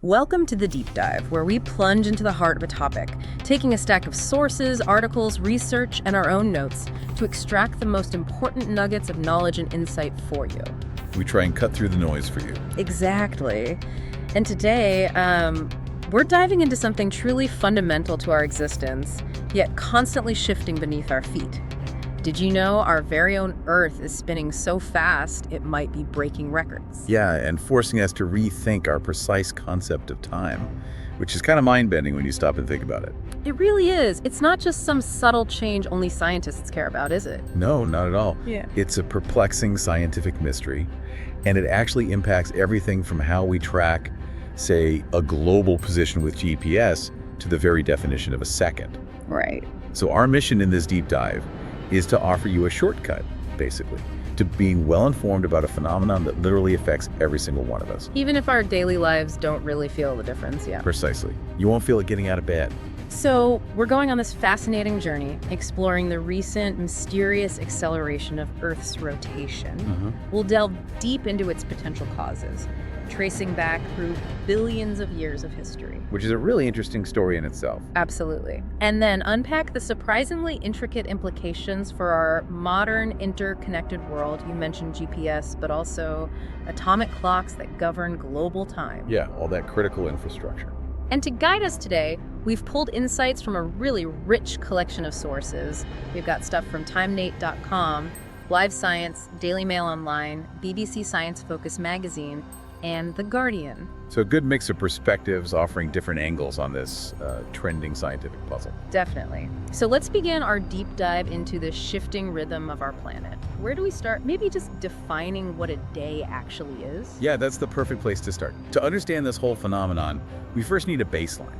Welcome to the Deep Dive, where we plunge into the heart of a topic, taking a stack of sources, articles, research, and our own notes to extract the most important nuggets of knowledge and insight for you. We try and cut through the noise for you. Exactly. And today, we're diving into something truly fundamental to our existence, yet constantly shifting beneath our feet. Did you know our very own Earth is spinning so fast it might be breaking records? Yeah, and forcing us to rethink our precise concept of time, which is kind of mind-bending when you stop and think about it. It really is. It's not just some subtle change only scientists care about, is it? No, not at all. Yeah. It's a perplexing scientific mystery, and it actually impacts everything from how we track, say, a global position with GPS to the very definition of a second. Right. So our mission in this deep dive is to offer you a shortcut, basically, to being well-informed about a phenomenon that literally affects every single one of us. Even if our daily lives don't really feel the difference, yeah. Precisely. You won't feel it getting out of bed. So we're going on this fascinating journey, exploring the recent mysterious acceleration of Earth's rotation. We'll delve deep into its potential causes, tracing back through billions of years of history. Which is a really interesting story in itself. Absolutely. And then unpack the surprisingly intricate implications for our modern interconnected world. You mentioned GPS, but also atomic clocks that govern global time. Yeah, all that critical infrastructure. And to guide us today, we've pulled insights from a really rich collection of sources. We've got stuff from TimeNate.com, Live Science, Daily Mail Online, BBC Science Focus magazine, and The Guardian. So a good mix of perspectives offering different angles on this trending scientific puzzle. Definitely. So let's begin our deep dive into the shifting rhythm of our planet. Where do we start? Maybe just defining what a day actually is? Yeah, that's the perfect place to start. To understand this whole phenomenon, we first need a baseline.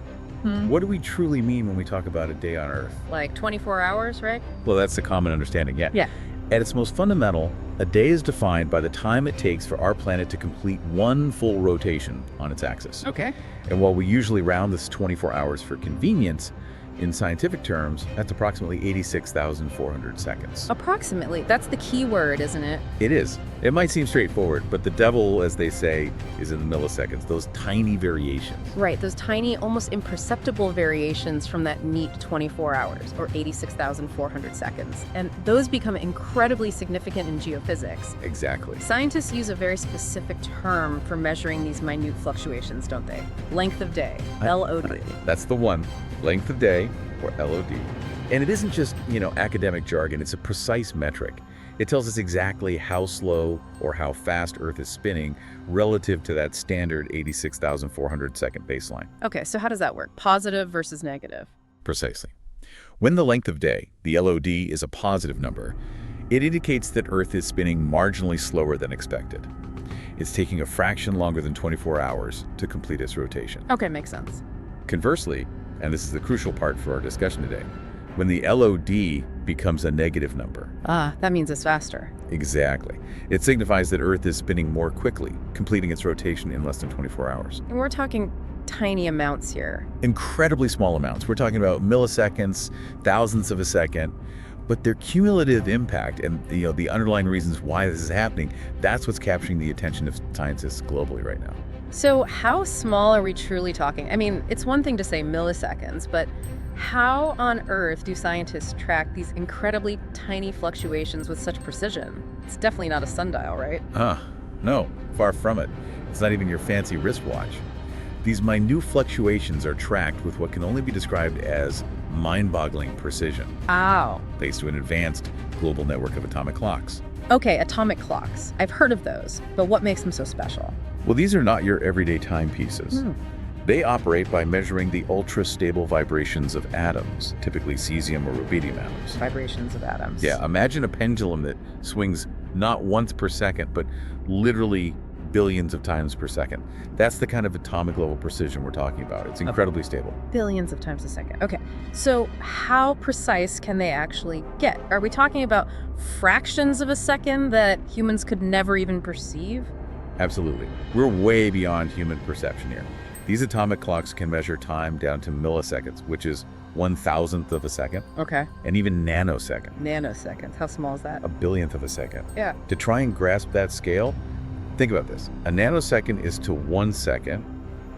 What do we truly mean when we talk about a day on Earth? Like 24 hours, right? Well, that's the common understanding, yeah. Yeah. At its most fundamental, a day is defined by the time it takes for our planet to complete one full rotation on its axis. Okay. And while we usually round this 24 hours for convenience, in scientific terms, that's approximately 86,400 seconds. Approximately. That's the key word, isn't it? It is. It might seem straightforward, but the devil, as they say, is in the milliseconds, those tiny variations. Right, those tiny, almost imperceptible variations from that neat 24 hours, or 86,400 seconds. And those become incredibly significant in geophysics. Exactly. Scientists use a very specific term for measuring these minute fluctuations, don't they? Length of day, LOD. That's the one. Length of day, or LOD. And it isn't just, academic jargon, it's a precise metric. It tells us exactly how slow or how fast Earth is spinning relative to that standard 86,400 second baseline. Okay, so how does that work? Positive versus negative? Precisely. When the length of day, the LOD, is a positive number, it indicates that Earth is spinning marginally slower than expected. It's taking a fraction longer than 24 hours to complete its rotation. Okay, makes sense. Conversely, and this is the crucial part for our discussion today, when the LOD becomes a negative number. That means it's faster. Exactly. It signifies that Earth is spinning more quickly, completing its rotation in less than 24 hours. And we're talking tiny amounts here. Incredibly small amounts. We're talking about milliseconds, thousandths of a second, but their cumulative impact and the underlying reasons why this is happening, that's what's capturing the attention of scientists globally right now. So how small are we truly talking? I mean, it's one thing to say milliseconds, but how on earth do scientists track these incredibly tiny fluctuations with such precision? It's definitely not a sundial, right? No, far from it. It's not even your fancy wristwatch. These minute fluctuations are tracked with what can only be described as mind-boggling precision, Ow. thanks to an advanced global network of atomic clocks. Okay, atomic clocks. I've heard of those, but what makes them so special? Well, these are not your everyday timepieces. They operate by measuring the ultra-stable vibrations of atoms, typically cesium or rubidium atoms. Vibrations of atoms. Yeah, imagine a pendulum that swings not once per second, but literally billions of times per second. That's the kind of atomic level precision we're talking about. It's incredibly stable. Billions of times a second. Okay, so how precise can they actually get? Are we talking about fractions of a second that humans could never even perceive? Absolutely. We're way beyond human perception here. These atomic clocks can measure time down to milliseconds, which is 1,000th of a second. Okay. And even nanosecond. Nanoseconds. How small is that? A billionth of a second. Yeah. To try and grasp that scale, think about this. A nanosecond is to 1 second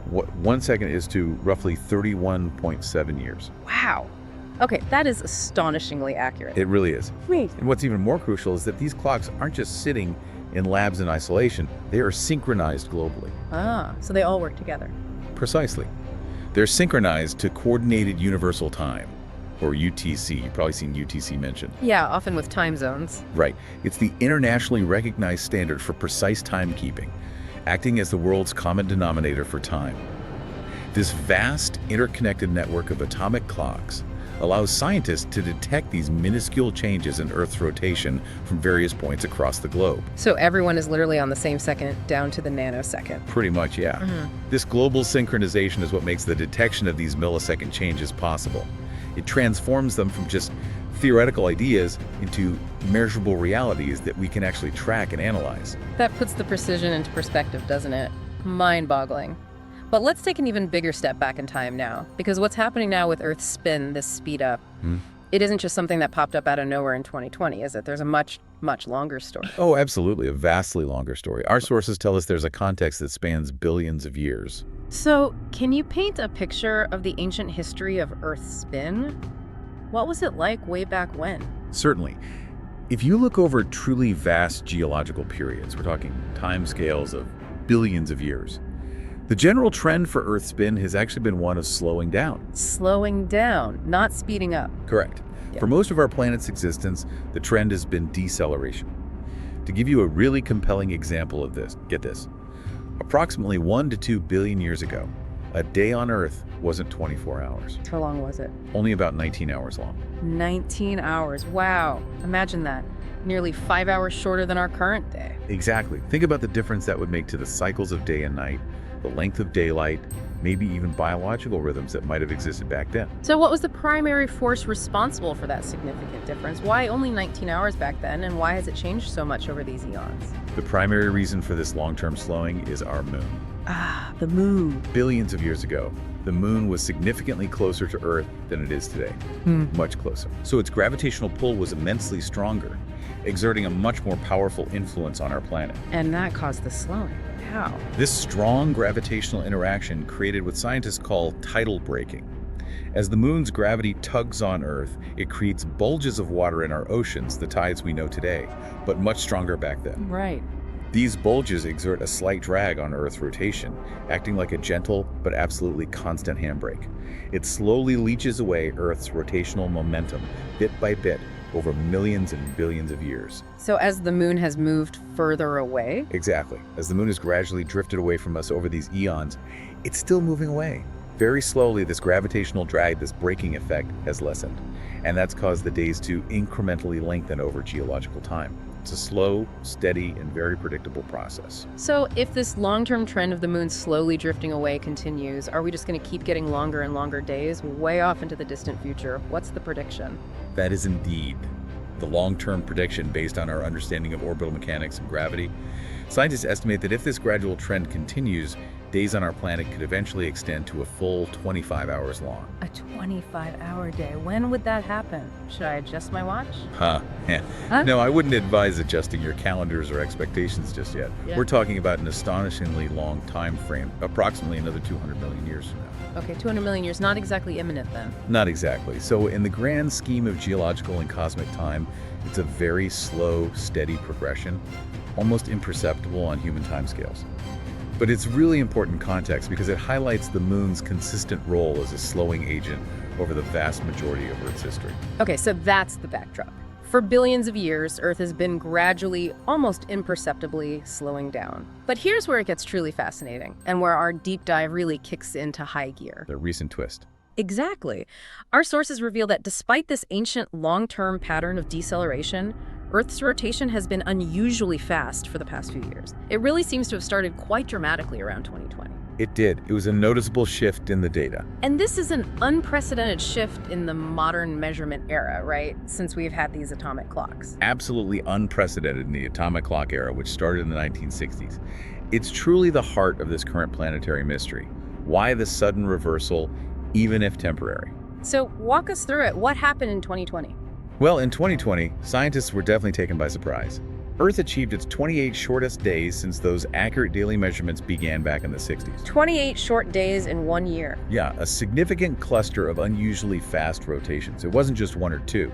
What 1 second is to roughly 31.7 years. Wow. Okay, that is astonishingly accurate. It really is. Wait. And what's even more crucial is that these clocks aren't just sitting in labs in isolation, they are synchronized globally. Ah, so they all work together. Precisely. They're synchronized to Coordinated Universal Time, or UTC. You've probably seen UTC mentioned. Yeah, often with time zones. Right. It's the internationally recognized standard for precise timekeeping, acting as the world's common denominator for time. This vast, interconnected network of atomic clocks allows scientists to detect these minuscule changes in Earth's rotation from various points across the globe. So everyone is literally on the same second down to the nanosecond. Pretty much, yeah. This global synchronization is what makes the detection of these millisecond changes possible. It transforms them from just theoretical ideas into measurable realities that we can actually track and analyze. That puts the precision into perspective, doesn't it? Mind-boggling. But let's take an even bigger step back in time now, because what's happening now with Earth's spin, this speed up, it isn't just something that popped up out of nowhere in 2020, is it? There's a much, much longer story. Oh, absolutely. A vastly longer story. Our sources tell us there's a context that spans billions of years. So, can you paint a picture of the ancient history of Earth's spin? What was it like way back when? Certainly. If you look over truly vast geological periods, we're talking timescales of billions of years, the general trend for Earth's spin has actually been one of slowing down. Slowing down, not speeding up. Correct. Yeah. For most of our planet's existence, the trend has been deceleration. To give you a really compelling example of this, get this. Approximately 1 to 2 billion years ago, a day on Earth wasn't 24 hours. How long was it? Only about 19 hours long. 19 hours. Wow. Imagine that. Nearly 5 hours shorter than our current day. Exactly. Think about the difference that would make to the cycles of day and night, the length of daylight, maybe even biological rhythms that might have existed back then. So what was the primary force responsible for that significant difference? Why only 19 hours back then, and why has it changed so much over these eons? The primary reason for this long-term slowing is our moon. Ah, the moon. Billions of years ago, the moon was significantly closer to Earth than it is today. Much closer. So its gravitational pull was immensely stronger, exerting a much more powerful influence on our planet. And that caused the slowing. How? This strong gravitational interaction created what scientists call tidal braking. As the moon's gravity tugs on Earth, it creates bulges of water in our oceans, the tides we know today, but much stronger back then. Right. These bulges exert a slight drag on Earth's rotation, acting like a gentle but absolutely constant handbrake. It slowly leaches away Earth's rotational momentum, bit by bit, over millions and billions of years. So as the moon has moved further away? Exactly. As the moon has gradually drifted away from us over these eons, it's still moving away. Very slowly, this gravitational drag, this braking effect, has lessened. And that's caused the days to incrementally lengthen over geological time. It's a slow, steady, and very predictable process. So if this long-term trend of the moon slowly drifting away continues, are we just going to keep getting longer and longer days way off into the distant future? What's the prediction? That is indeed the long-term prediction based on our understanding of orbital mechanics and gravity. Scientists estimate that if this gradual trend continues, days on our planet could eventually extend to a full 25 hours long. A 25-hour day. When would that happen? Should I adjust my watch? Huh? No, I wouldn't advise adjusting your calendars or expectations just yet. Yeah. We're talking about an astonishingly long time frame, approximately another 200 million years from now. Okay, 200 million years, not exactly imminent then. Not exactly. So in the grand scheme of geological and cosmic time, it's a very slow, steady progression, almost imperceptible on human timescales. But it's really important context because it highlights the moon's consistent role as a slowing agent over the vast majority of Earth's history. Okay, so that's the backdrop. For billions of years, Earth has been gradually, almost imperceptibly slowing down. But here's where it gets truly fascinating, and where our deep dive really kicks into high gear. The recent twist. Exactly. Our sources reveal that despite this ancient long-term pattern of deceleration, Earth's rotation has been unusually fast for the past few years. It really seems to have started quite dramatically around 2020. It did. It was a noticeable shift in the data. And this is an unprecedented shift in the modern measurement era, right? Since we've had these atomic clocks. Absolutely unprecedented in the atomic clock era, which started in the 1960s. It's truly the heart of this current planetary mystery. Why the sudden reversal, even if temporary? So walk us through it. What happened in 2020? Well, in 2020, scientists were definitely taken by surprise. Earth achieved its 28 shortest days since those accurate daily measurements began back in the 60s. 28 short days in 1 year. Yeah, a significant cluster of unusually fast rotations. It wasn't just one or two.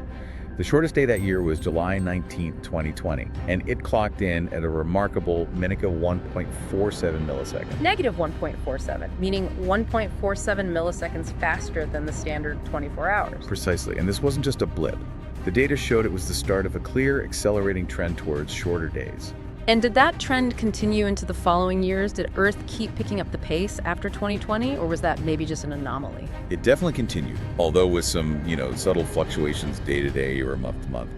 The shortest day that year was July 19, 2020, and it clocked in at a remarkable Minica 1.47 milliseconds. Negative 1.47, meaning 1.47 milliseconds faster than the standard 24 hours. Precisely, and this wasn't just a blip. The data showed it was the start of a clear, accelerating trend towards shorter days. And did that trend continue into the following years? Did Earth keep picking up the pace after 2020, or was that maybe just an anomaly? It definitely continued, although with some, subtle fluctuations day to day or month to month.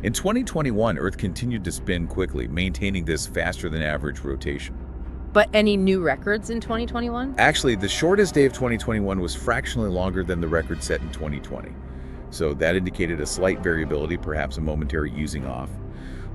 In 2021, Earth continued to spin quickly, maintaining this faster than average rotation. But any new records in 2021? Actually, the shortest day of 2021 was fractionally longer than the record set in 2020. So that indicated a slight variability, perhaps a momentary easing off.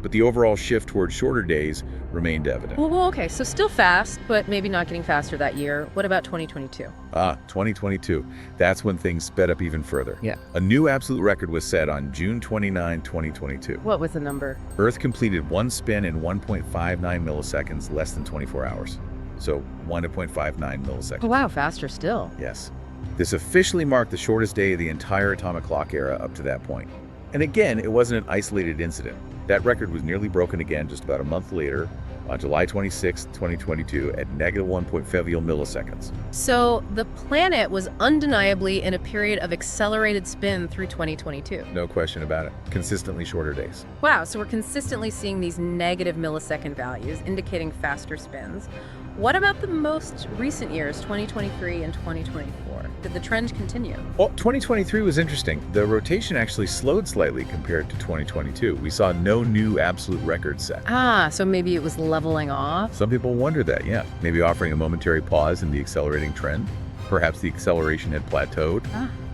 But the overall shift towards shorter days remained evident. Well, okay, so still fast, but maybe not getting faster that year. What about 2022? 2022. That's when things sped up even further. Yeah. A new absolute record was set on June 29, 2022. What was the number? Earth completed one spin in 1.59 milliseconds, less than 24 hours. So 1.59 milliseconds. Oh, wow, faster still. Yes. This officially marked the shortest day of the entire atomic clock era up to that point. And again, it wasn't an isolated incident. That record was nearly broken again just about a month later, on July 26, 2022, at negative 1.50 milliseconds. So the planet was undeniably in a period of accelerated spin through 2022. No question about it. Consistently shorter days. Wow, so we're consistently seeing these negative millisecond values indicating faster spins. What about the most recent years, 2023 and 2024? Did the trend continue? Well, 2023 was interesting. The rotation actually slowed slightly compared to 2022. We saw no new absolute records set. So maybe it was leveling off? Some people wonder that, yeah. Maybe offering a momentary pause in the accelerating trend. Perhaps the acceleration had plateaued.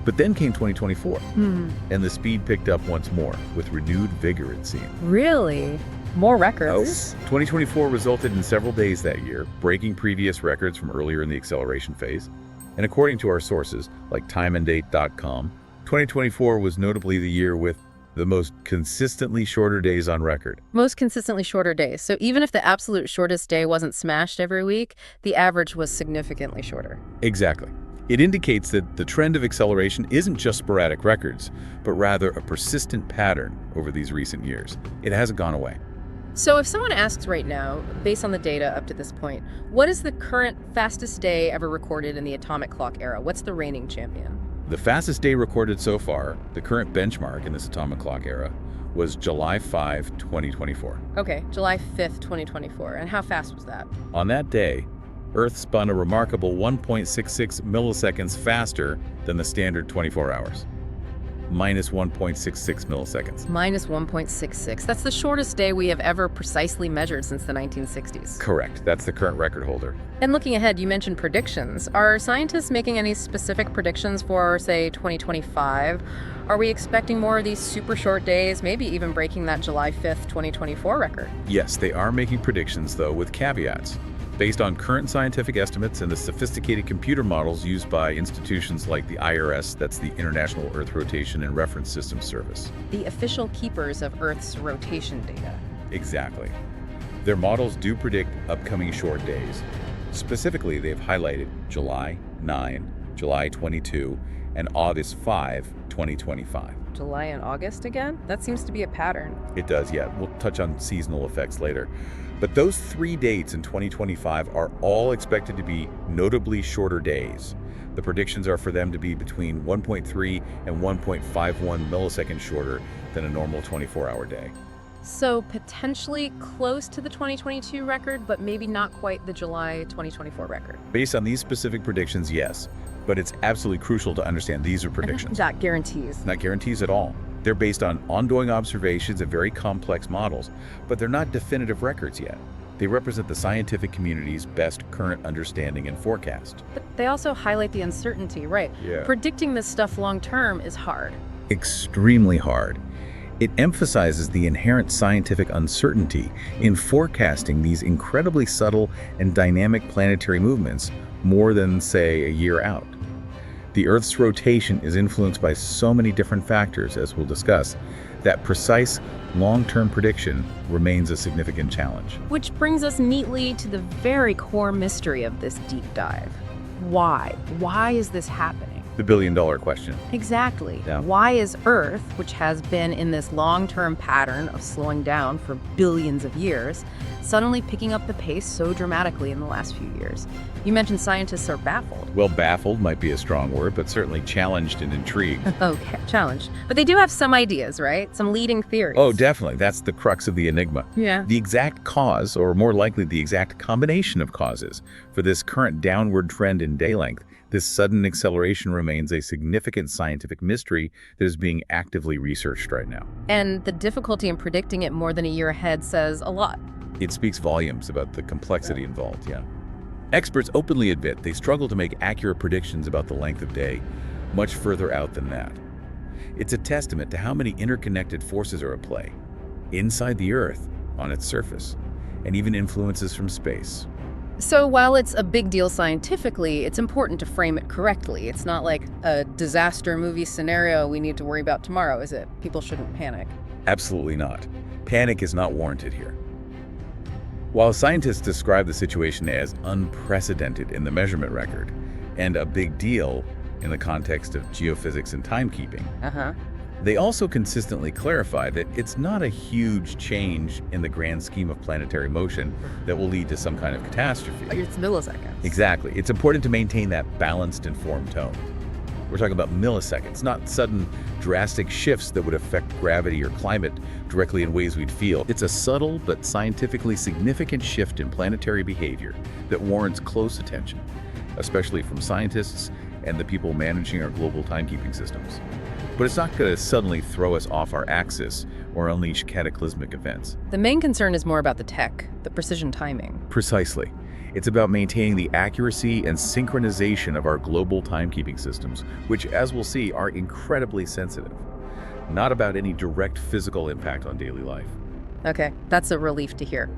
But then came 2024, and the speed picked up once more, with renewed vigor, it seemed. Really? More records? 2024 resulted in several days that year, breaking previous records from earlier in the acceleration phase. And according to our sources, like timeanddate.com, 2024 was notably the year with the most consistently shorter days on record. Most consistently shorter days. So even if the absolute shortest day wasn't smashed every week, the average was significantly shorter. Exactly. It indicates that the trend of acceleration isn't just sporadic records, but rather a persistent pattern over these recent years. It hasn't gone away. So if someone asks right now, based on the data up to this point, what is the current fastest day ever recorded in the atomic clock era? What's the reigning champion? The fastest day recorded so far, the current benchmark in this atomic clock era, was July 5, 2024. Okay, July 5th, 2024. And how fast was that? On that day, Earth spun a remarkable 1.66 milliseconds faster than the standard 24 hours. Minus 1.66 milliseconds. Minus 1.66. That's the shortest day we have ever precisely measured since the 1960s. Correct. That's the current record holder. And looking ahead, you mentioned predictions. Are scientists making any specific predictions for, say, 2025? Are we expecting more of these super short days, maybe even breaking that July 5th, 2024 record? Yes, they are making predictions, though, with caveats. Based on current scientific estimates and the sophisticated computer models used by institutions like the IRS, that's the International Earth Rotation and Reference System Service. The official keepers of Earth's rotation data. Exactly. Their models do predict upcoming short days. Specifically, they've highlighted July 9, July 22, and August 5, 2025. July and August again? That seems to be a pattern. It does, yeah. We'll touch on seasonal effects later. But those 3 dates in 2025 are all expected to be notably shorter days. The predictions are for them to be between 1.3 and 1.51 milliseconds shorter than a normal 24-hour day. So potentially close to the 2022 record, but maybe not quite the July 2024 record. Based on these specific predictions, yes. But it's absolutely crucial to understand these are predictions. Not guarantees. Not guarantees at all. They're based on ongoing observations of very complex models, but they're not definitive records yet. They represent the scientific community's best current understanding and forecast. But they also highlight the uncertainty, right? Yeah. Predicting this stuff long term is hard. Extremely hard. It emphasizes the inherent scientific uncertainty in forecasting these incredibly subtle and dynamic planetary movements more than, say, a year out. The Earth's rotation is influenced by so many different factors, as we'll discuss, that precise, long-term prediction remains a significant challenge. Which brings us neatly to the very core mystery of this deep dive. Why? Why is this happening? The billion-dollar question. Exactly. Yeah. Why is Earth, which has been in this long-term pattern of slowing down for billions of years, suddenly picking up the pace so dramatically in the last few years? You mentioned scientists are baffled. Well, baffled might be a strong word, but certainly challenged and intrigued. Okay, challenged. But they do have some ideas, right? Some leading theories. Oh, definitely. That's the crux of the enigma. Yeah. The exact cause, or more likely the exact combination of causes, for this current downward trend in day length, this sudden acceleration remains a significant scientific mystery that is being actively researched right now. And the difficulty in predicting it more than a year ahead says a lot. It speaks volumes about the complexity involved, yeah. Experts openly admit they struggle to make accurate predictions about the length of day much further out than that. It's a testament to how many interconnected forces are at play, inside the Earth, on its surface, and even influences from space. So while it's a big deal scientifically, it's important to frame it correctly. It's not like a disaster movie scenario we need to worry about tomorrow, is it? People shouldn't panic. Absolutely not. Panic is not warranted here. While scientists describe the situation as unprecedented in the measurement record and a big deal in the context of geophysics and timekeeping, they also consistently clarify that it's not a huge change in the grand scheme of planetary motion that will lead to some kind of catastrophe. It's milliseconds. Exactly. It's important to maintain that balanced, informed tone. We're talking about milliseconds, not sudden, drastic shifts that would affect gravity or climate directly in ways we'd feel. It's a subtle but scientifically significant shift in planetary behavior that warrants close attention, especially from scientists and the people managing our global timekeeping systems. But it's not going to suddenly throw us off our axis or unleash cataclysmic events. The main concern is more about the tech, the precision timing. Precisely. It's about maintaining the accuracy and synchronization of our global timekeeping systems, which, as we'll see, are incredibly sensitive. Not about any direct physical impact on daily life. Okay, that's a relief to hear.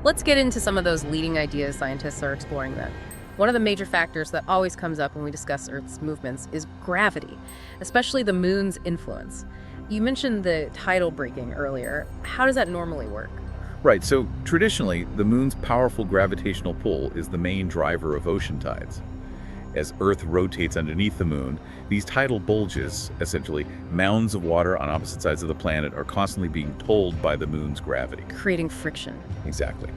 Let's get into some of those leading ideas scientists are exploring then. One of the major factors that always comes up when we discuss Earth's movements is gravity, especially the moon's influence. You mentioned the tidal breaking earlier. How does that normally work? Right, so traditionally, the moon's powerful gravitational pull is the main driver of ocean tides. As Earth rotates underneath the moon, these tidal bulges, essentially mounds of water on opposite sides of the planet, are constantly being pulled by the moon's gravity. Creating friction. Exactly.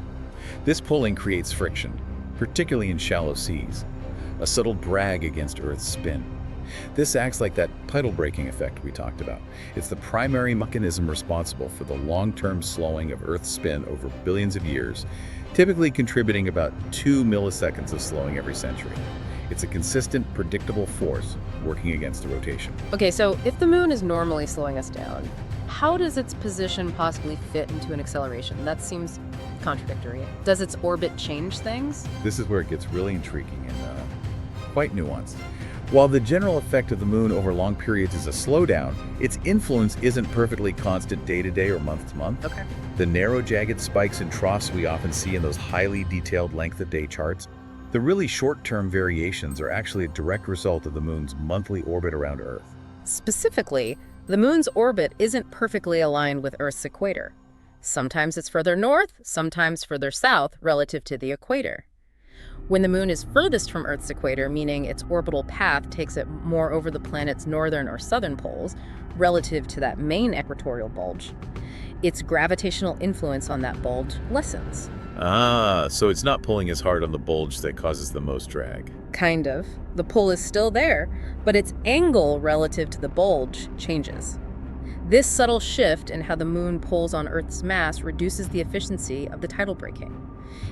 This pulling creates friction, particularly in shallow seas, a subtle drag against Earth's spin. This acts like that tidal breaking effect we talked about. It's the primary mechanism responsible for the long-term slowing of Earth's spin over billions of years, typically contributing about 2 milliseconds of slowing every century. It's a consistent, predictable force working against the rotation. Okay, so if the moon is normally slowing us down, how does its position possibly fit into an acceleration? That seems contradictory. Does its orbit change things? This is where it gets really intriguing and quite nuanced. While the general effect of the moon over long periods is a slowdown, its influence isn't perfectly constant day to day or month to month. Okay. The narrow, jagged spikes and troughs we often see in those highly detailed length of day charts, the really short-term variations are actually a direct result of the moon's monthly orbit around Earth. Specifically, the moon's orbit isn't perfectly aligned with Earth's equator. Sometimes it's further north, sometimes further south relative to the equator. When the moon is furthest from Earth's equator, meaning its orbital path takes it more over the planet's northern or southern poles, relative to that main equatorial bulge, its gravitational influence on that bulge lessens. Ah, so it's not pulling as hard on the bulge that causes the most drag. Kind of. The pull is still there, but its angle relative to the bulge changes. This subtle shift in how the moon pulls on Earth's mass reduces the efficiency of the tidal breaking.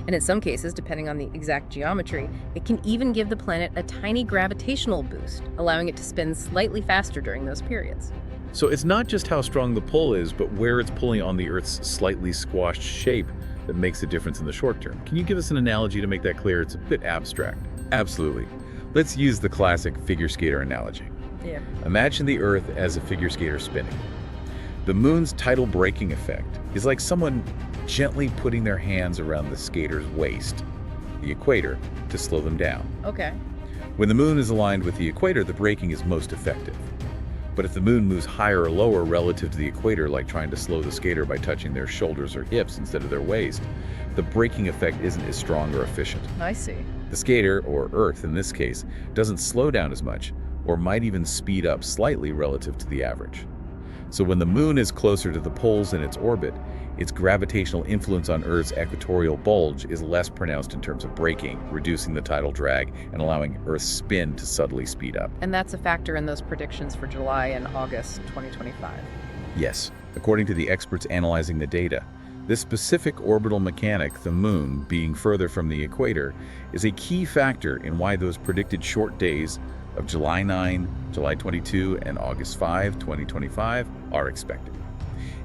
And in some cases, depending on the exact geometry, it can even give the planet a tiny gravitational boost, allowing it to spin slightly faster during those periods. So it's not just how strong the pull is, but where it's pulling on the Earth's slightly squashed shape that makes a difference in the short term. Can you give us an analogy to make that clear? It's a bit abstract. Absolutely. Let's use the classic figure skater analogy. Yeah. Imagine the Earth as a figure skater spinning. The moon's tidal breaking effect is like someone gently putting their hands around the skater's waist, the equator, to slow them down. Okay. When the moon is aligned with the equator, the braking is most effective. But if the moon moves higher or lower relative to the equator, like trying to slow the skater by touching their shoulders or hips instead of their waist, the braking effect isn't as strong or efficient. I see. The skater, or Earth in this case, doesn't slow down as much, or might even speed up slightly relative to the average. So when the moon is closer to the poles in its orbit, its gravitational influence on Earth's equatorial bulge is less pronounced in terms of braking, reducing the tidal drag and allowing Earth's spin to subtly speed up. And that's a factor in those predictions for July and August 2025. Yes, according to the experts analyzing the data, this specific orbital mechanic, the moon being further from the equator, is a key factor in why those predicted short days of July 9, July 22, and August 5, 2025 are expected.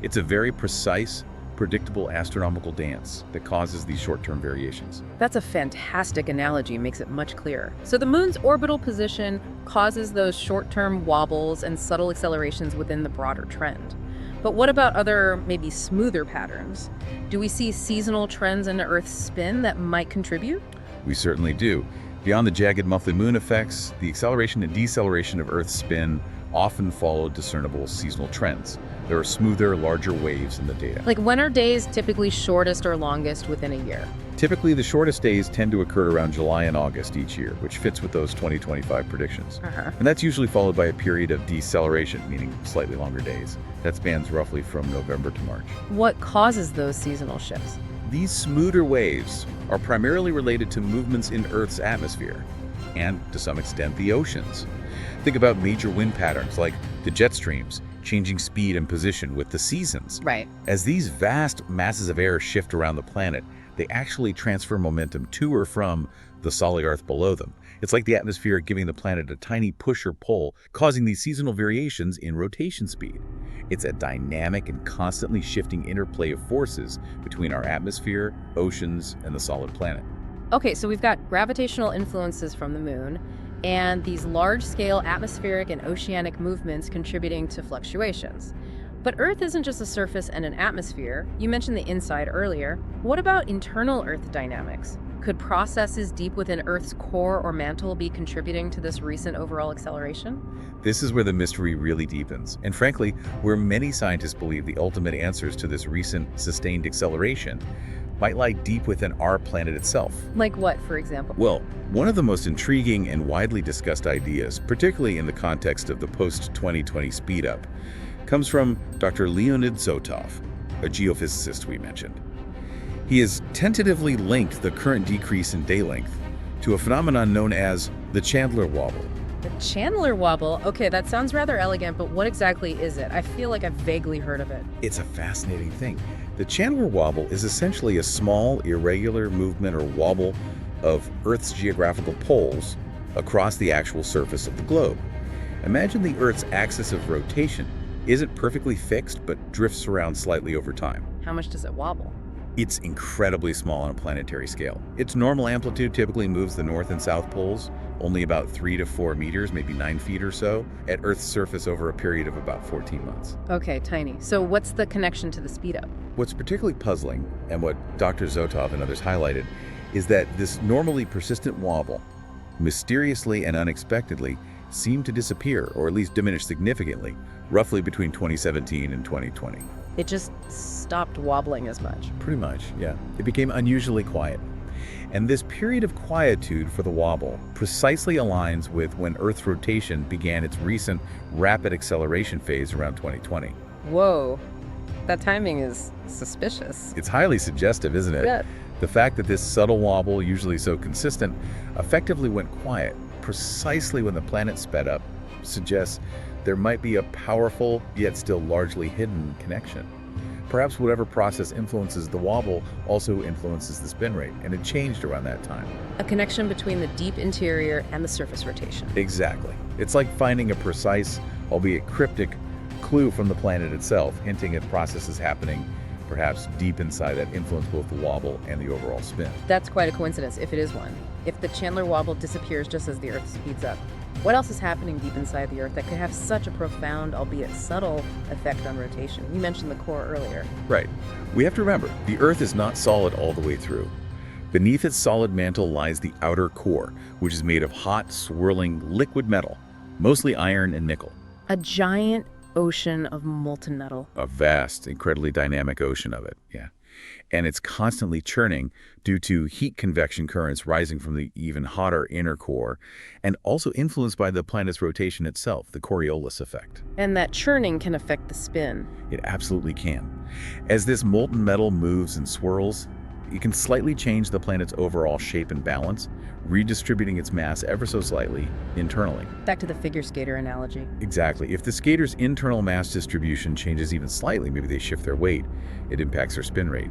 It's a very precise, predictable astronomical dance that causes these short-term variations. That's a fantastic analogy, makes it much clearer. So the moon's orbital position causes those short-term wobbles and subtle accelerations within the broader trend. But what about other, maybe smoother patterns? Do we see seasonal trends in Earth's spin that might contribute? We certainly do. Beyond the jagged monthly moon effects, the acceleration and deceleration of Earth's spin often follow discernible seasonal trends. There are smoother, larger waves in the data. Like, when are days typically shortest or longest within a year? Typically, the shortest days tend to occur around July and August each year, which fits with those 2025 predictions. And that's usually followed by a period of deceleration, meaning slightly longer days. That spans roughly from November to March. What causes those seasonal shifts? These smoother waves are primarily related to movements in Earth's atmosphere and, to some extent, the oceans. Think about major wind patterns like the jet streams, changing speed and position with the seasons. Right. As these vast masses of air shift around the planet, they actually transfer momentum to or from the solid Earth below them. It's like the atmosphere giving the planet a tiny push or pull, causing these seasonal variations in rotation speed. It's a dynamic and constantly shifting interplay of forces between our atmosphere, oceans, and the solid planet. Okay, so we've got gravitational influences from the moon, and these large-scale atmospheric and oceanic movements contributing to fluctuations. But Earth isn't just a surface and an atmosphere. You mentioned the inside earlier. What about internal Earth dynamics? Could processes deep within Earth's core or mantle be contributing to this recent overall acceleration? This is where the mystery really deepens, and frankly, where many scientists believe the ultimate answers to this recent sustained acceleration might lie deep within our planet itself. Like what, for example? Well, one of the most intriguing and widely discussed ideas, particularly in the context of the post-2020 speed-up, comes from Dr. Leonid Zotov, a geophysicist we mentioned. He has tentatively linked the current decrease in day length to a phenomenon known as the Chandler wobble. The Chandler wobble? Okay, that sounds rather elegant, but what exactly is it? I feel like I've vaguely heard of it. It's a fascinating thing. The Chandler wobble is essentially a small, irregular movement or wobble of Earth's geographical poles across the actual surface of the globe. Imagine the Earth's axis of rotation isn't perfectly fixed, but drifts around slightly over time. How much does it wobble? It's incredibly small on a planetary scale. Its normal amplitude typically moves the north and south poles, only about 3 to 4 meters, maybe 9 feet or so, at Earth's surface over a period of about 14 months. Okay, tiny. So what's the connection to the speed up? What's particularly puzzling, and what Dr. Zotov and others highlighted, is that this normally persistent wobble, mysteriously and unexpectedly, seemed to disappear, or at least diminish significantly, roughly between 2017 and 2020. It just stopped wobbling as much. Pretty much, yeah. It became unusually quiet. And this period of quietude for the wobble precisely aligns with when Earth's rotation began its recent rapid acceleration phase around 2020. Whoa, that timing is suspicious. It's highly suggestive, isn't it? Yeah. The fact that this subtle wobble, usually so consistent, effectively went quiet precisely when the planet sped up suggests there might be a powerful, yet still largely hidden connection. Perhaps whatever process influences the wobble also influences the spin rate, and it changed around that time. A connection between the deep interior and the surface rotation. Exactly. It's like finding a precise, albeit cryptic, clue from the planet itself, hinting at processes happening perhaps deep inside that influence both the wobble and the overall spin. That's quite a coincidence, if it is one. If the Chandler wobble disappears just as the Earth speeds up, what else is happening deep inside the Earth that could have such a profound, albeit subtle, effect on rotation? You mentioned the core earlier. Right. We have to remember, the Earth is not solid all the way through. Beneath its solid mantle lies the outer core, which is made of hot, swirling liquid metal, mostly iron and nickel. A giant ocean of molten metal. A vast, incredibly dynamic ocean of it, yeah. And it's constantly churning due to heat convection currents rising from the even hotter inner core, and also influenced by the planet's rotation itself, the Coriolis effect. And that churning can affect the spin. It absolutely can. As this molten metal moves and swirls, it can slightly change the planet's overall shape and balance, redistributing its mass ever so slightly internally. Back to the figure skater analogy. Exactly. If the skater's internal mass distribution changes even slightly, maybe they shift their weight, it impacts their spin rate.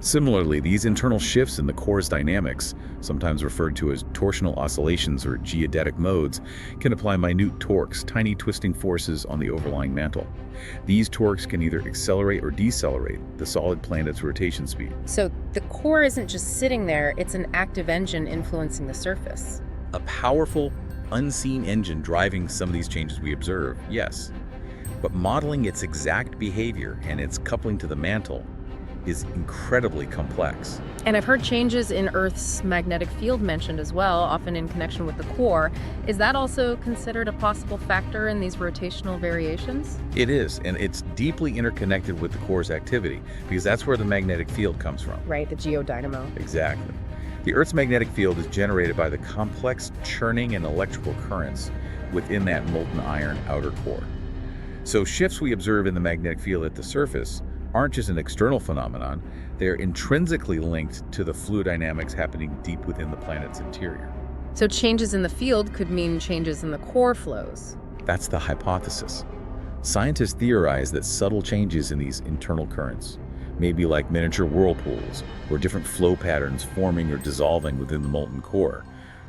Similarly, these internal shifts in the core's dynamics, sometimes referred to as torsional oscillations or geodetic modes, can apply minute torques, tiny twisting forces on the overlying mantle. These torques can either accelerate or decelerate the solid planet's rotation speed. So the core isn't just sitting there, it's an active engine influencing the surface. A powerful, unseen engine driving some of these changes we observe, yes. But modeling its exact behavior and its coupling to the mantle is incredibly complex. And I've heard changes in Earth's magnetic field mentioned as well, often in connection with the core. Is that also considered a possible factor in these rotational variations? It is, and it's deeply interconnected with the core's activity, because that's where the magnetic field comes from. Right, the geodynamo. Exactly. The Earth's magnetic field is generated by the complex churning and electrical currents within that molten iron outer core. So shifts we observe in the magnetic field at the surface aren't just an external phenomenon, they're intrinsically linked to the fluid dynamics happening deep within the planet's interior. So changes in the field could mean changes in the core flows. That's the hypothesis. Scientists theorize that subtle changes in these internal currents, maybe like miniature whirlpools or different flow patterns forming or dissolving within the molten core,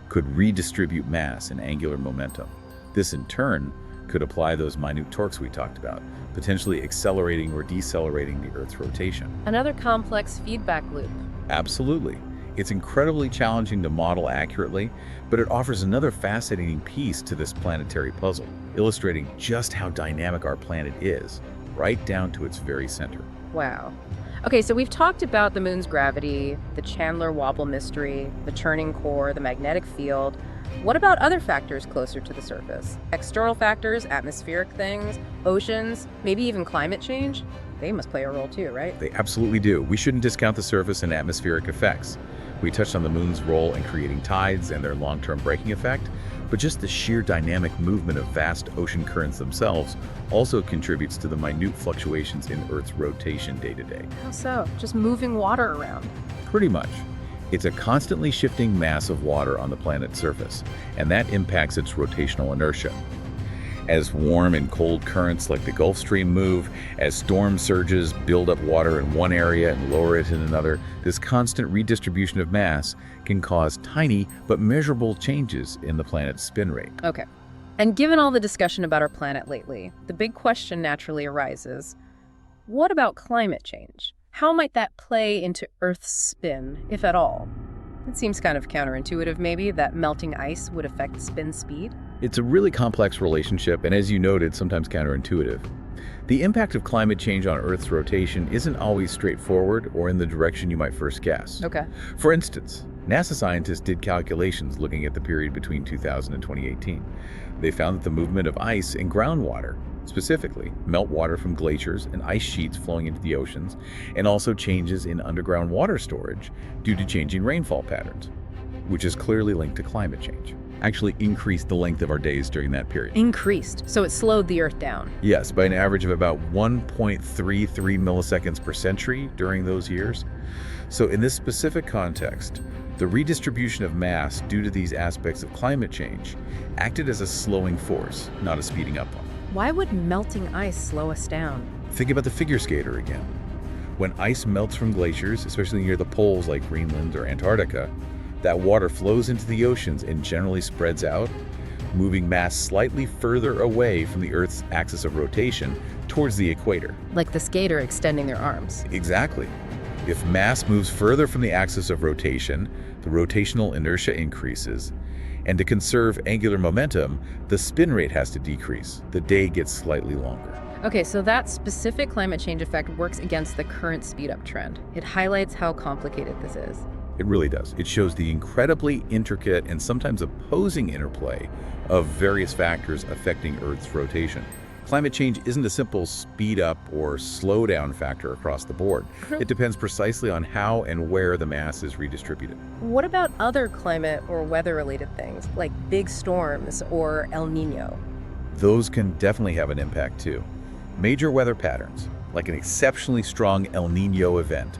could redistribute mass and angular momentum. This in turn could apply those minute torques we talked about, potentially accelerating or decelerating the Earth's rotation. Another complex feedback loop. Absolutely. It's incredibly challenging to model accurately, but it offers another fascinating piece to this planetary puzzle, illustrating just how dynamic our planet is, right down to its very center. Wow. Okay, so we've talked about the moon's gravity, the Chandler wobble mystery, the churning core, the magnetic field. What about other factors closer to the surface? External factors, atmospheric things, oceans, maybe even climate change? They must play a role too, right? They absolutely do. We shouldn't discount the surface and atmospheric effects. We touched on the moon's role in creating tides and their long-term braking effect, but just the sheer dynamic movement of vast ocean currents themselves also contributes to the minute fluctuations in Earth's rotation day to day. How so? Just moving water around. Pretty much. It's a constantly shifting mass of water on the planet's surface, and that impacts its rotational inertia. As warm and cold currents like the Gulf Stream move, as storm surges build up water in one area and lower it in another, this constant redistribution of mass can cause tiny but measurable changes in the planet's spin rate. Okay. And given all the discussion about our planet lately, the big question naturally arises, what about climate change? How might that play into Earth's spin, if at all? It seems kind of counterintuitive, maybe, that melting ice would affect spin speed. It's a really complex relationship, and as you noted, sometimes counterintuitive. The impact of climate change on Earth's rotation isn't always straightforward or in the direction you might first guess. Okay. For instance, NASA scientists did calculations looking at the period between 2000 and 2018. They found that the movement of ice and groundwater, specifically meltwater from glaciers and ice sheets flowing into the oceans, and also changes in underground water storage due to changing rainfall patterns, which is clearly linked to climate change, actually increased the length of our days during that period. Increased, so it slowed the Earth down. Yes, by an average of about 1.33 milliseconds per century during those years. So in this specific context, the redistribution of mass due to these aspects of climate change acted as a slowing force, not a speeding up one. Why would melting ice slow us down? Think about the figure skater again. When ice melts from glaciers, especially near the poles like Greenland or Antarctica, that water flows into the oceans and generally spreads out, moving mass slightly further away from the Earth's axis of rotation towards the equator. Like the skater extending their arms. Exactly. If mass moves further from the axis of rotation, the rotational inertia increases, and to conserve angular momentum, the spin rate has to decrease. The day gets slightly longer. Okay, so that specific climate change effect works against the current speed-up trend. It highlights how complicated this is. It really does. It shows the incredibly intricate and sometimes opposing interplay of various factors affecting Earth's rotation. Climate change isn't a simple speed up or slow down factor across the board. It depends precisely on how and where the mass is redistributed. What about other climate or weather-related things, like big storms or El Nino? Those can definitely have an impact too. Major weather patterns, like an exceptionally strong El Nino event,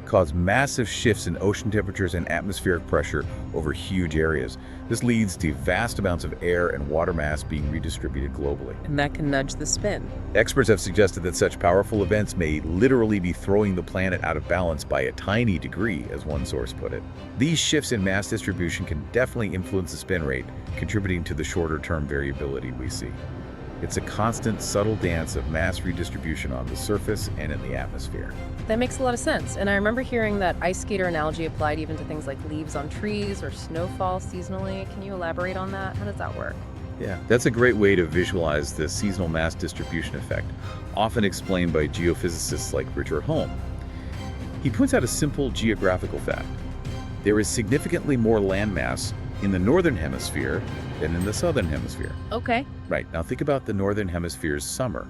cause massive shifts in ocean temperatures and atmospheric pressure over huge areas. This leads to vast amounts of air and water mass being redistributed globally. And that can nudge the spin. Experts have suggested that such powerful events may literally be throwing the planet out of balance by a tiny degree, as one source put it. These shifts in mass distribution can definitely influence the spin rate, contributing to the shorter-term variability we see. It's a constant, subtle dance of mass redistribution on the surface and in the atmosphere. That makes a lot of sense. And I remember hearing that ice skater analogy applied even to things like leaves on trees or snowfall seasonally. Can you elaborate on that? How does that work? Yeah, that's a great way to visualize the seasonal mass distribution effect, often explained by geophysicists like Richard Holm. He points out a simple geographical fact. There is significantly more landmass in the northern hemisphere than in the southern hemisphere. Okay. Right, now think about the northern hemisphere's summer.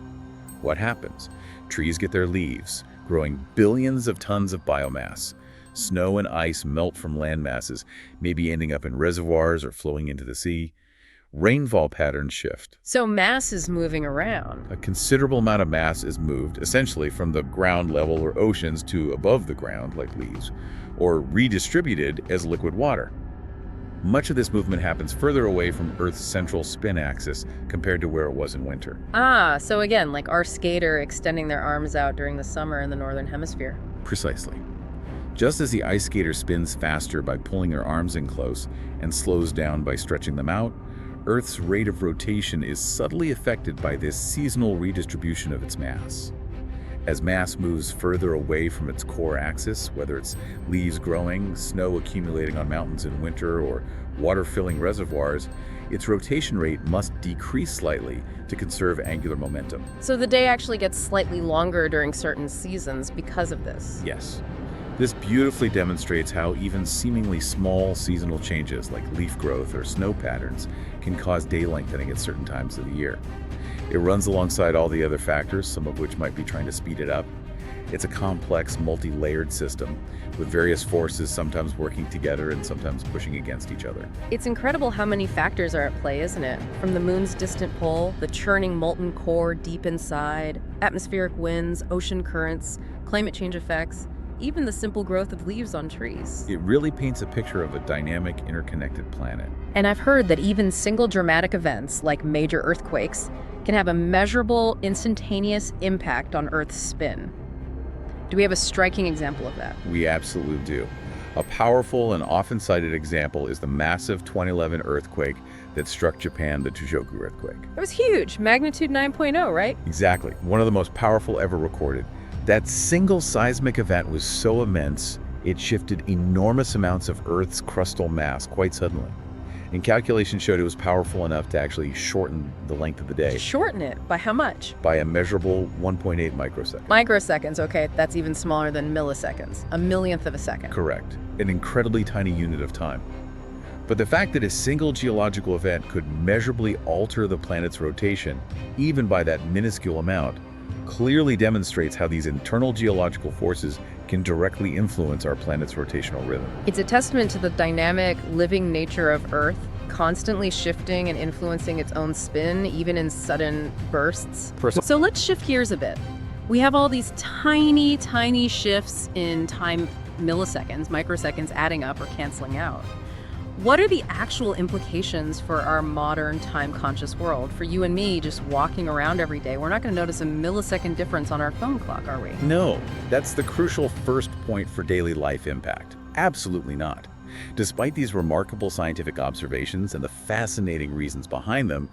What happens? Trees get their leaves, growing billions of tons of biomass. Snow and ice melt from land masses, maybe ending up in reservoirs or flowing into the sea. Rainfall patterns shift. So mass is moving around. A considerable amount of mass is moved, essentially from the ground level or oceans to above the ground, like leaves, or redistributed as liquid water. Much of this movement happens further away from Earth's central spin axis compared to where it was in winter. Ah, so again, like our skater extending their arms out during the summer in the northern hemisphere. Precisely. Just as the ice skater spins faster by pulling her arms in close and slows down by stretching them out, Earth's rate of rotation is subtly affected by this seasonal redistribution of its mass. As mass moves further away from its core axis, whether it's leaves growing, snow accumulating on mountains in winter, or water filling reservoirs, its rotation rate must decrease slightly to conserve angular momentum. So the day actually gets slightly longer during certain seasons because of this. Yes. This beautifully demonstrates how even seemingly small seasonal changes like leaf growth or snow patterns can cause day lengthening at certain times of the year. It runs alongside all the other factors, some of which might be trying to speed it up. It's a complex, multi-layered system with various forces sometimes working together and sometimes pushing against each other. It's incredible how many factors are at play, isn't it? From the moon's distant pole, the churning molten core deep inside, atmospheric winds, ocean currents, climate change effects, even the simple growth of leaves on trees. It really paints a picture of a dynamic, interconnected planet. And I've heard that even single dramatic events, like major earthquakes, can have a measurable, instantaneous impact on Earth's spin. Do we have a striking example of that? We absolutely do. A powerful and often cited example is the massive 2011 earthquake that struck Japan, the Chugoku earthquake. It was huge, magnitude 9.0, right? Exactly, one of the most powerful ever recorded. That single seismic event was so immense, it shifted enormous amounts of Earth's crustal mass quite suddenly. And calculations showed it was powerful enough to actually shorten the length of the day. Shorten it? By how much? By a measurable 1.8 microseconds. Microseconds, okay, that's even smaller than milliseconds. A millionth of a second. Correct. An incredibly tiny unit of time. But the fact that a single geological event could measurably alter the planet's rotation, even by that minuscule amount, clearly demonstrates how these internal geological forces can directly influence our planet's rotational rhythm. It's a testament to the dynamic, living nature of Earth, constantly shifting and influencing its own spin, even in sudden bursts. So let's shift gears a bit. We have all these tiny, tiny shifts in time, milliseconds, microseconds adding up or canceling out. What are the actual implications for our modern time-conscious world? For you and me just walking around every day, we're not going to notice a millisecond difference on our phone clock, are we? No, that's the crucial first point for daily life impact. Absolutely not. Despite these remarkable scientific observations and the fascinating reasons behind them,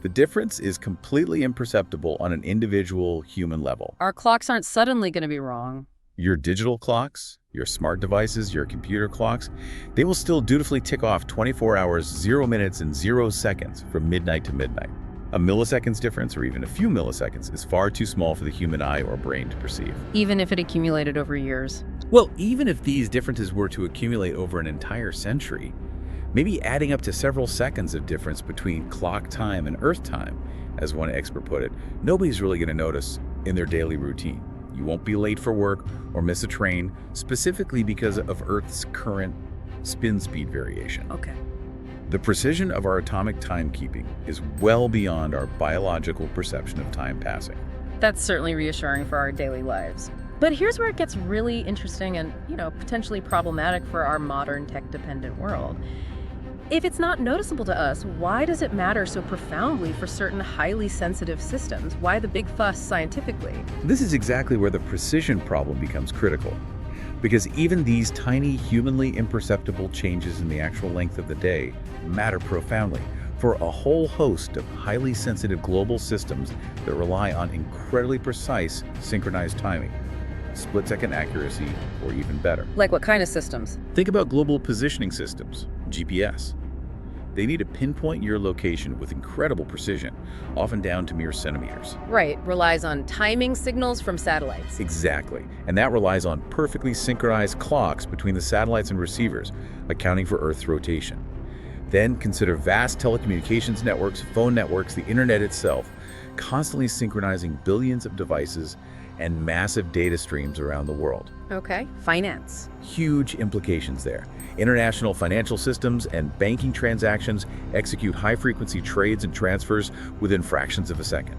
the difference is completely imperceptible on an individual human level. Our clocks aren't suddenly going to be wrong. Your digital clocks, your smart devices, your computer clocks, they will still dutifully tick off 24 hours, 0 minutes, and 0 seconds from midnight to midnight. A millisecond's difference, or even a few milliseconds, is far too small for the human eye or brain to perceive. Even if it accumulated over years. Well, even if these differences were to accumulate over an entire century, maybe adding up to several seconds of difference between clock time and Earth time, as one expert put it, nobody's really going to notice in their daily routine. You won't be late for work or miss a train, specifically because of Earth's current spin speed variation. Okay. The precision of our atomic timekeeping is well beyond our biological perception of time passing. That's certainly reassuring for our daily lives. But here's where it gets really interesting and, potentially problematic for our modern tech-dependent world. If it's not noticeable to us, why does it matter so profoundly for certain highly sensitive systems? Why the big fuss scientifically? This is exactly where the precision problem becomes critical. Because even these tiny, humanly imperceptible changes in the actual length of the day matter profoundly for a whole host of highly sensitive global systems that rely on incredibly precise, synchronized timing, split-second accuracy, or even better. Like what kind of systems? Think about global positioning systems, GPS. They need to pinpoint your location with incredible precision, often down to mere centimeters. Right, relies on timing signals from satellites. Exactly, and that relies on perfectly synchronized clocks between the satellites and receivers, accounting for Earth's rotation. Then consider vast telecommunications networks, phone networks, the internet itself, constantly synchronizing billions of devices and massive data streams around the world. Okay, finance. Huge implications there. International financial systems and banking transactions execute high-frequency trades and transfers within fractions of a second.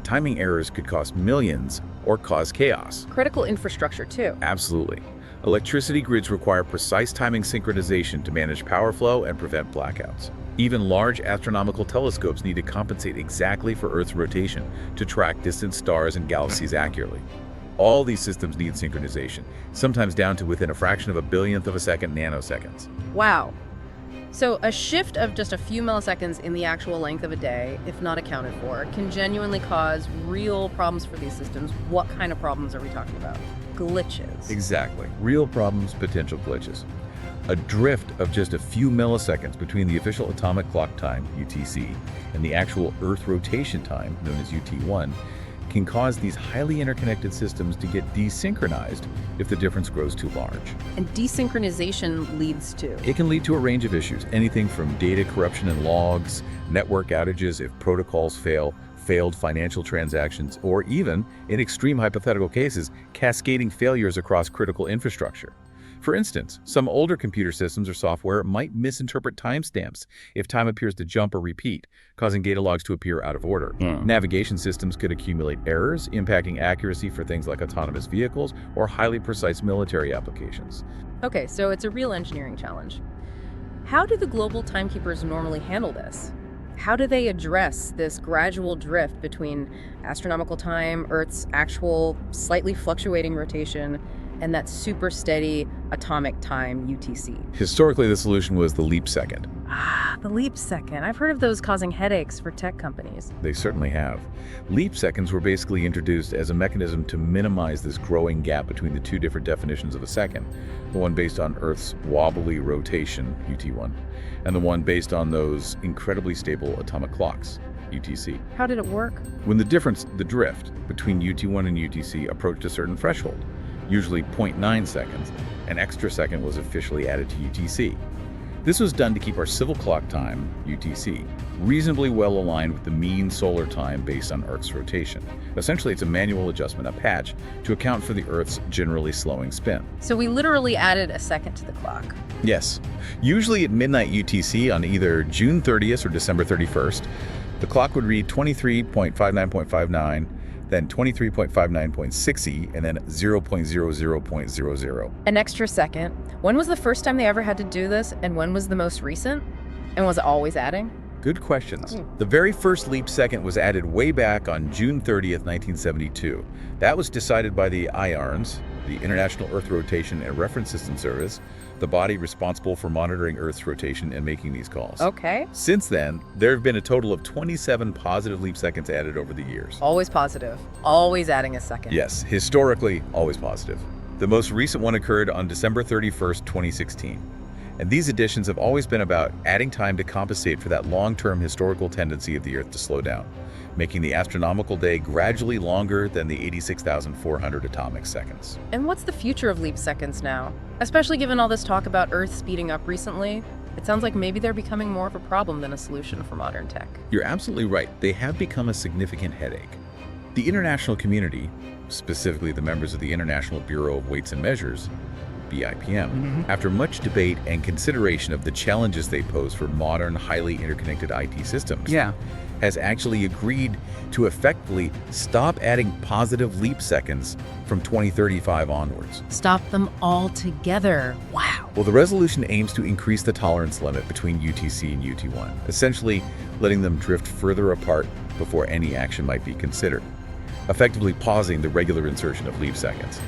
Timing errors could cost millions or cause chaos. Critical infrastructure, too. Absolutely. Electricity grids require precise timing synchronization to manage power flow and prevent blackouts. Even large astronomical telescopes need to compensate exactly for Earth's rotation to track distant stars and galaxies accurately. All these systems need synchronization, sometimes down to within a fraction of a billionth of a second, nanoseconds. Wow. So a shift of just a few milliseconds in the actual length of a day, if not accounted for, can genuinely cause real problems for these systems. What kind of problems are we talking about? Glitches. Exactly. Real problems, potential glitches. A drift of just a few milliseconds between the official atomic clock time, UTC, and the actual Earth rotation time, known as UT1, can cause these highly interconnected systems to get desynchronized if the difference grows too large. And desynchronization leads to? It can lead to a range of issues, anything from data corruption in logs, network outages if protocols fail, failed financial transactions, or even, in extreme hypothetical cases, cascading failures across critical infrastructure. For instance, some older computer systems or software might misinterpret timestamps if time appears to jump or repeat, causing data logs to appear out of order. Navigation systems could accumulate errors, impacting accuracy for things like autonomous vehicles or highly precise military applications. Okay, so it's a real engineering challenge. How do the global timekeepers normally handle this? How do they address this gradual drift between astronomical time, Earth's actual slightly fluctuating rotation, and that super steady atomic time, UTC? Historically, the solution was the leap second. Ah, the leap second. I've heard of those causing headaches for tech companies. They certainly have. Leap seconds were basically introduced as a mechanism to minimize this growing gap between the two different definitions of a second, the one based on Earth's wobbly rotation, UT1, and the one based on those incredibly stable atomic clocks, UTC. How did it work? When the drift, between UT1 and UTC approached a certain threshold, usually 0.9 seconds, an extra second was officially added to UTC. This was done to keep our civil clock time, UTC, reasonably well aligned with the mean solar time based on Earth's rotation. Essentially, it's a manual adjustment, a patch, to account for the Earth's generally slowing spin. So we literally added a second to the clock. Yes. Usually at midnight UTC on either June 30th or December 31st, the clock would read 23.59.59, then 23.59.60, and then 0.00.00. An extra second. When was the first time they ever had to do this, and when was the most recent? And was it always adding? Good questions. The very first leap second was added way back on June 30th, 1972. That was decided by the IARNS, the International Earth Rotation and Reference System Service, the body responsible for monitoring Earth's rotation and making these calls. Okay. Since then, there have been a total of 27 positive leap seconds added over the years. Always positive. Always adding a second. Yes, historically, always positive. The most recent one occurred on December 31st, 2016. And these additions have always been about adding time to compensate for that long-term historical tendency of the Earth to slow down, making the astronomical day gradually longer than the 86,400 atomic seconds. And what's the future of leap seconds now? Especially given all this talk about Earth speeding up recently, it sounds like maybe they're becoming more of a problem than a solution for modern tech. You're absolutely right. They have become a significant headache. The international community, specifically the members of the International Bureau of Weights and Measures, BIPM, after much debate and consideration of the challenges they pose for modern, highly interconnected IT systems, has actually agreed to effectively stop adding positive leap seconds from 2035 onwards. Stop them altogether. Wow. Well, the resolution aims to increase the tolerance limit between UTC and UT1, essentially letting them drift further apart before any action might be considered, effectively pausing the regular insertion of leap seconds.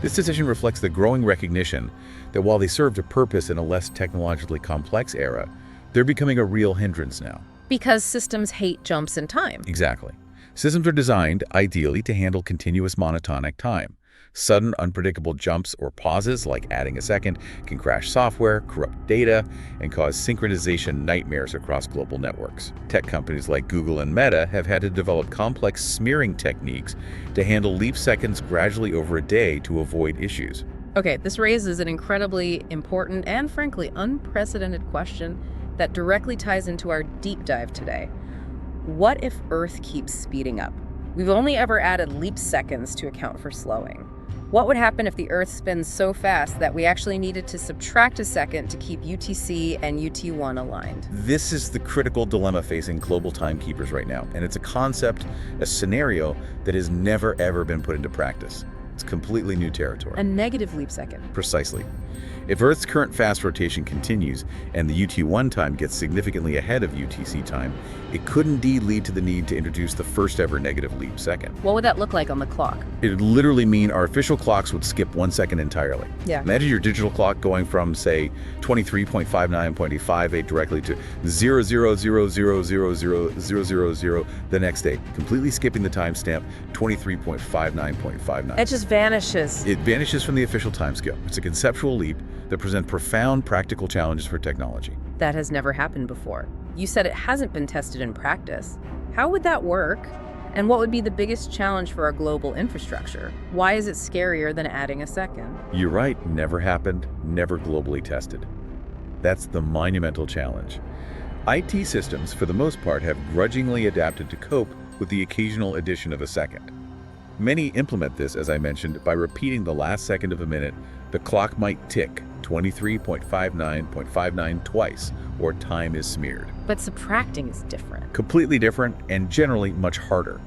This decision reflects the growing recognition that while they served a purpose in a less technologically complex era, they're becoming a real hindrance now. Because systems hate jumps in time. Exactly. Systems are designed, ideally, to handle continuous monotonic time. Sudden, unpredictable jumps or pauses, like adding a second, can crash software, corrupt data, and cause synchronization nightmares across global networks. Tech companies like Google and Meta have had to develop complex smearing techniques to handle leap seconds gradually over a day to avoid issues. Okay, this raises an incredibly important and frankly unprecedented question that directly ties into our deep dive today. What if Earth keeps speeding up? We've only ever added leap seconds to account for slowing. What would happen if the Earth spins so fast that we actually needed to subtract a second to keep UTC and UT1 aligned? This is the critical dilemma facing global timekeepers right now, and it's a concept, a scenario that has never ever been put into practice. It's completely new territory. A negative leap second. Precisely. If Earth's current fast rotation continues and the UT1 time gets significantly ahead of UTC time, it could indeed lead to the need to introduce the first ever negative leap second. What would that look like on the clock? It would literally mean our official clocks would skip 1 second entirely. Yeah. Imagine your digital clock going from, say, 23.59.58 directly to 00000000 the next day, completely skipping the timestamp 23.59.59. It just vanishes. It vanishes from the official timescale. It's a conceptual leap that presents profound practical challenges for technology. That has never happened before. You said it hasn't been tested in practice. How would that work? And what would be the biggest challenge for our global infrastructure? Why is it scarier than adding a second? You're right, never happened, never globally tested. That's the monumental challenge. IT systems, for the most part, have grudgingly adapted to cope with the occasional addition of a second. Many implement this, as I mentioned, by repeating the last second of a minute. The clock might tick 23.59.59 twice, or time is smeared. But subtracting is different. Completely different and generally much harder.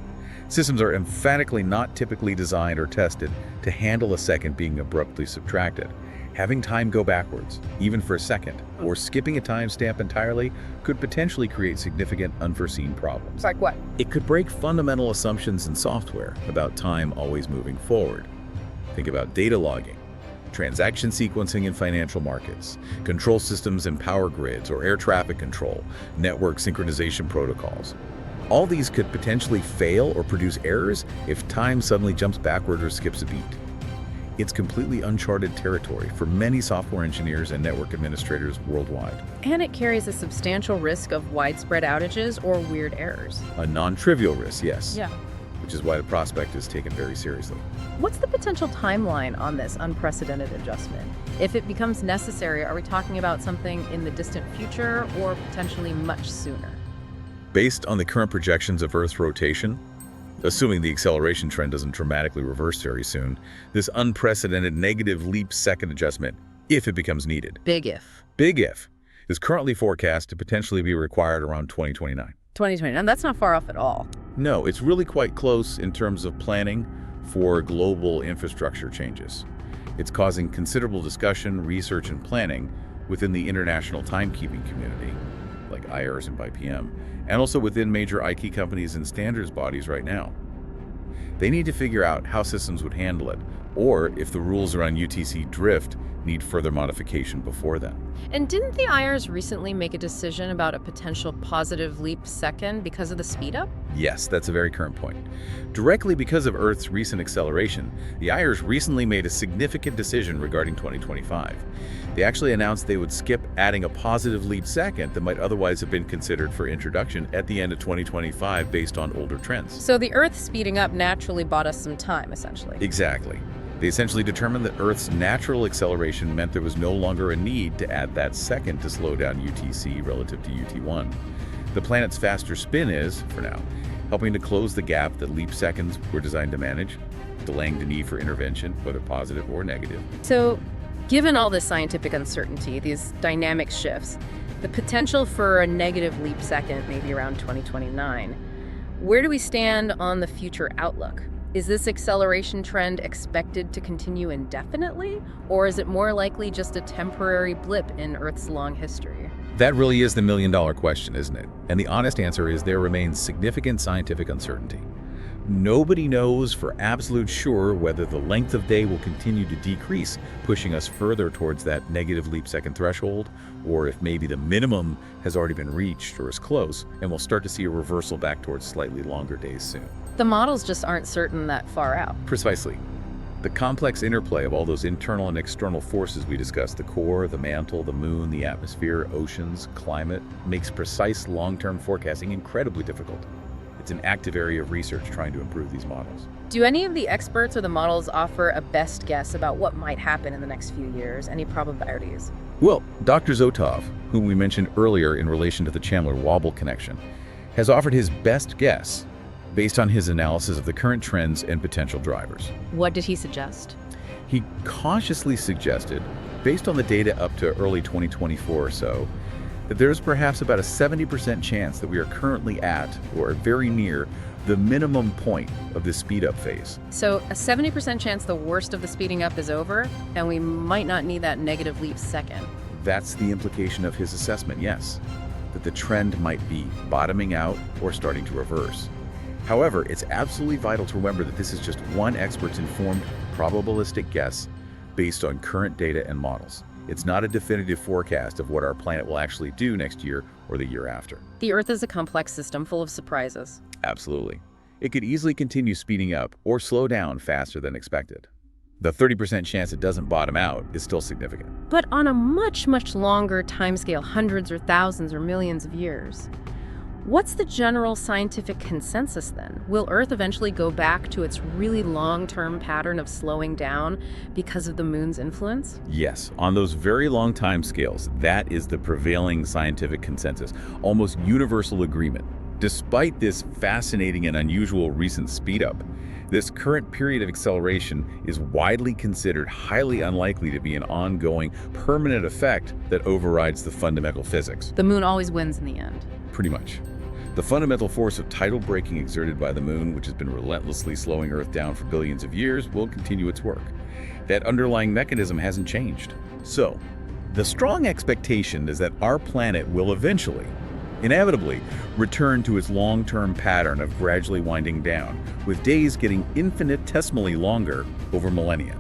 Systems are emphatically not typically designed or tested to handle a second being abruptly subtracted. Having time go backwards, even for a second, or skipping a timestamp entirely could potentially create significant unforeseen problems. Like what? It could break fundamental assumptions in software about time always moving forward. Think about data logging, transaction sequencing in financial markets, control systems in power grids or air traffic control, network synchronization protocols. All these could potentially fail or produce errors if time suddenly jumps backward or skips a beat. It's completely uncharted territory for many software engineers and network administrators worldwide. And it carries a substantial risk of widespread outages or weird errors. A non-trivial risk, yes. Yeah. Which is why the prospect is taken very seriously. What's the potential timeline on this unprecedented adjustment? If it becomes necessary, are we talking about something in the distant future or potentially much sooner? Based on the current projections of Earth's rotation, assuming the acceleration trend doesn't dramatically reverse very soon, this unprecedented negative leap second adjustment, if it becomes needed, Big if, is currently forecast to potentially be required around 2029. 2029, that's not far off at all. No, it's really quite close in terms of planning for global infrastructure changes. It's causing considerable discussion, research, and planning within the international timekeeping community, like IRs and BIPM, and also within major IT companies and standards bodies right now. They need to figure out how systems would handle it, or if the rules around UTC drift, need further modification before then. And didn't the IRS recently make a decision about a potential positive leap second because of the speed up? Yes, that's a very current point. Directly because of Earth's recent acceleration, the IRS recently made a significant decision regarding 2025. They actually announced they would skip adding a positive leap second that might otherwise have been considered for introduction at the end of 2025 based on older trends. So the Earth speeding up naturally bought us some time, essentially. Exactly. They essentially determined that Earth's natural acceleration meant there was no longer a need to add that second to slow down UTC relative to UT1. The planet's faster spin is, for now, helping to close the gap that leap seconds were designed to manage, delaying the need for intervention, whether positive or negative. So, given all this scientific uncertainty, these dynamic shifts, the potential for a negative leap second maybe around 2029, where do we stand on the future outlook? Is this acceleration trend expected to continue indefinitely, or is it more likely just a temporary blip in Earth's long history? That really is the million-dollar question, isn't it? And the honest answer is there remains significant scientific uncertainty. Nobody knows for absolute sure whether the length of day will continue to decrease, pushing us further towards that negative leap second threshold, or if maybe the minimum has already been reached or is close, and we'll start to see a reversal back towards slightly longer days soon. The models just aren't certain that far out. Precisely. The complex interplay of all those internal and external forces we discussed, the core, the mantle, the moon, the atmosphere, oceans, climate, makes precise long-term forecasting incredibly difficult. It's an active area of research trying to improve these models. Do any of the experts or the models offer a best guess about what might happen in the next few years? Any probabilities? Well, Dr. Zotov, whom we mentioned earlier in relation to the Chandler-Wobble connection, has offered his best guess based on his analysis of the current trends and potential drivers. What did he suggest? He cautiously suggested, based on the data up to early 2024 or so, that there's perhaps about a 70% chance that we are currently at, or very near, the minimum point of this speed-up phase. So a 70% chance the worst of the speeding up is over, and we might not need that negative leap second. That's the implication of his assessment, yes, that the trend might be bottoming out or starting to reverse. However, it's absolutely vital to remember that this is just one expert's informed, probabilistic guess based on current data and models. It's not a definitive forecast of what our planet will actually do next year or the year after. The Earth is a complex system full of surprises. Absolutely. It could easily continue speeding up or slow down faster than expected. The 30% chance it doesn't bottom out is still significant. But on a much, much longer timescale, hundreds or thousands or millions of years. What's the general scientific consensus then? Will Earth eventually go back to its really long-term pattern of slowing down because of the moon's influence? Yes, on those very long time scales, that is the prevailing scientific consensus, almost universal agreement. Despite this fascinating and unusual recent speed-up, this current period of acceleration is widely considered highly unlikely to be an ongoing, permanent effect that overrides the fundamental physics. The moon always wins in the end. Pretty much. The fundamental force of tidal braking exerted by the moon, which has been relentlessly slowing Earth down for billions of years, will continue its work. That underlying mechanism hasn't changed. So, the strong expectation is that our planet will eventually, inevitably, return to its long-term pattern of gradually winding down, with days getting infinitesimally longer over millennia.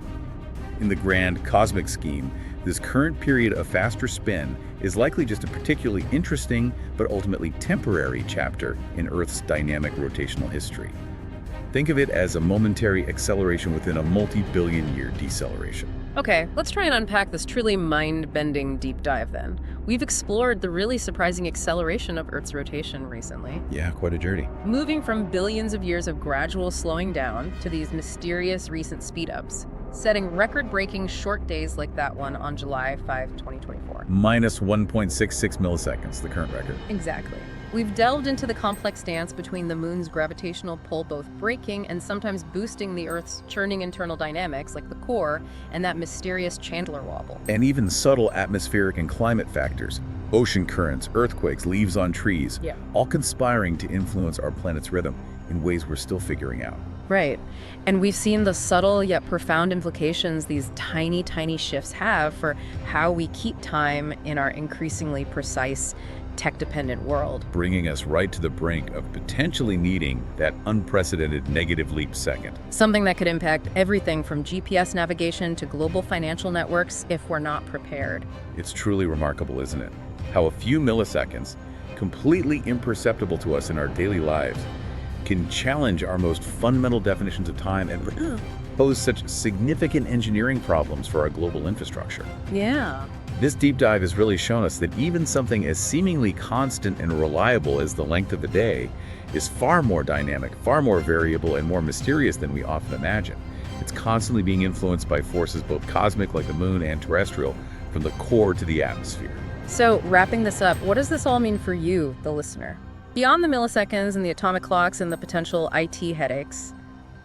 In the grand cosmic scheme, this current period of faster spin is likely just a particularly interesting but ultimately temporary chapter in Earth's dynamic rotational history. Think of it as a momentary acceleration within a multi-billion-year deceleration. Okay, let's try and unpack this truly mind-bending deep dive then. We've explored the really surprising acceleration of Earth's rotation recently. Yeah, quite a journey. Moving from billions of years of gradual slowing down to these mysterious recent speed-ups, setting record-breaking short days like that one on July 5, 2024. Minus 1.66 milliseconds, the current record. Exactly. We've delved into the complex dance between the moon's gravitational pull both braking and sometimes boosting the Earth's churning internal dynamics like the core and that mysterious Chandler wobble. And even subtle atmospheric and climate factors, ocean currents, earthquakes, leaves on trees, all conspiring to influence our planet's rhythm in ways we're still figuring out. Right. And we've seen the subtle yet profound implications these tiny, tiny shifts have for how we keep time in our increasingly precise tech-dependent world. Bringing us right to the brink of potentially needing that unprecedented negative leap second. Something that could impact everything from GPS navigation to global financial networks if we're not prepared. It's truly remarkable, isn't it? How a few milliseconds, completely imperceptible to us in our daily lives, can challenge our most fundamental definitions of time and pose such significant engineering problems for our global infrastructure. Yeah. This deep dive has really shown us that even something as seemingly constant and reliable as the length of the day is far more dynamic, far more variable, and more mysterious than we often imagine. It's constantly being influenced by forces both cosmic, like the moon, and terrestrial, from the core to the atmosphere. So, wrapping this up, what does this all mean for you, the listener? Beyond the milliseconds and the atomic clocks and the potential IT headaches,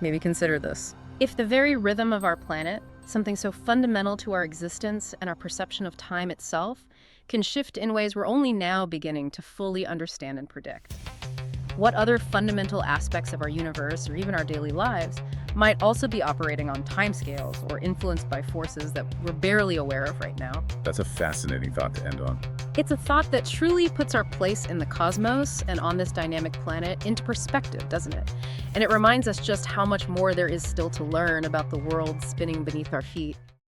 maybe consider this. If the very rhythm of our planet, something so fundamental to our existence and our perception of time itself, can shift in ways we're only now beginning to fully understand and predict, what other fundamental aspects of our universe or even our daily lives might also be operating on timescales or influenced by forces that we're barely aware of right now? That's a fascinating thought to end on. It's a thought that truly puts our place in the cosmos and on this dynamic planet into perspective, doesn't it? And it reminds us just how much more there is still to learn about the world spinning beneath our feet.